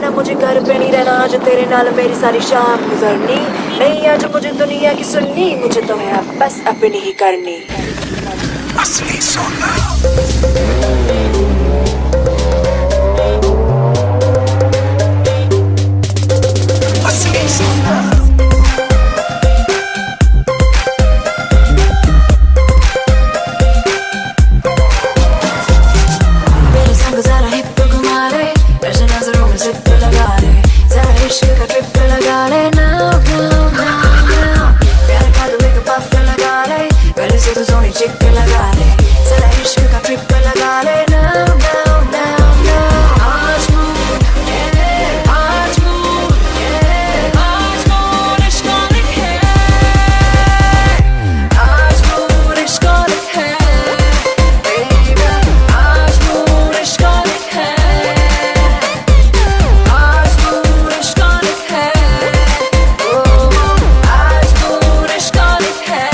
रहना, मुझे घर पे नहीं रहना, आज तेरे नाल मेरी सारी शाम गुजरनी। नहीं आज मुझे दुनिया की सुननी, मुझे तो है बस अपनी ही करनी। असली सोना असली सोना मेरे संग जरा हिप घुमा ले, ऐसे नजरों में जिप लगा ले, जरा इश्क का ट्रिप लगा ले। Now, now, now, now, प्यार का तू एक पफ लगा ले, गले से तू सोनी चिक लगा ले, जरा इश्क का ट्रिप लगा ले। Now, now, now, now, आज mood, yeah, आज mood, yeah, आज mood इश्क वाली है, आज mood इश्क वाली है, baby, आज mood इश्क वाली है, आज mood इश्क वाली है, oh, आज mood इश्क वाली है।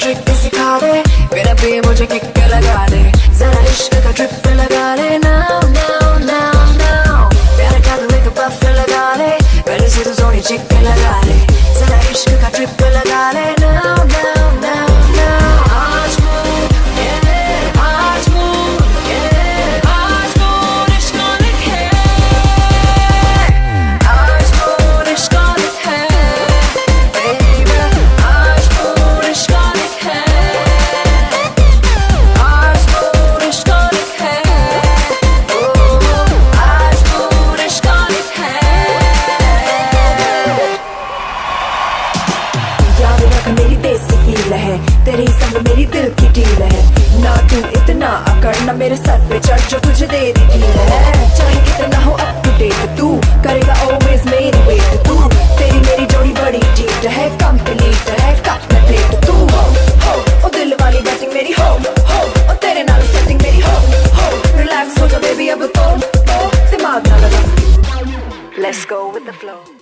ट्रिक सिखा दे, मेरा भी मुझे किक लगा दे, जरा इश्क का ट्रिप लगा ले। Now, now, now, now, प्यार का तू एक पफ लगा ले, गले से तू सोनी चिक लगा ले, जरा इश्क का ट्रिप लगा ले। Now, now, now, now, आज mood, yeah, आज mood, yeah, आज mood इश्क वाली है, आज mood इश्क वाली है, baby, आज mood इश्क वाली है, आज mood इश्क वाली है, oh, आज mood इश्क वाली है। याद रख मेरी देसी फील है, तेरे संग मेरी दिल की डील है, ना तू इतना अकड़ ना मेरे सर पे चढ़ जो तुझे दे दी डील है। चाहे कितना हो अप टू डेट तू करेगा ऑलवेज मेरी वेट, तू तेरी मेरी जोड़ी बड़ी ठीक है, कंप्लीट है कप में प्लेट। तू हो ओ दिल वाली बैटिंग मेरी हो ओ तेरे नाल सेटिंग मेरी हो रिलैक्स हो जा बेबी अब तो दिमाग ना लगा, let's go with the flow.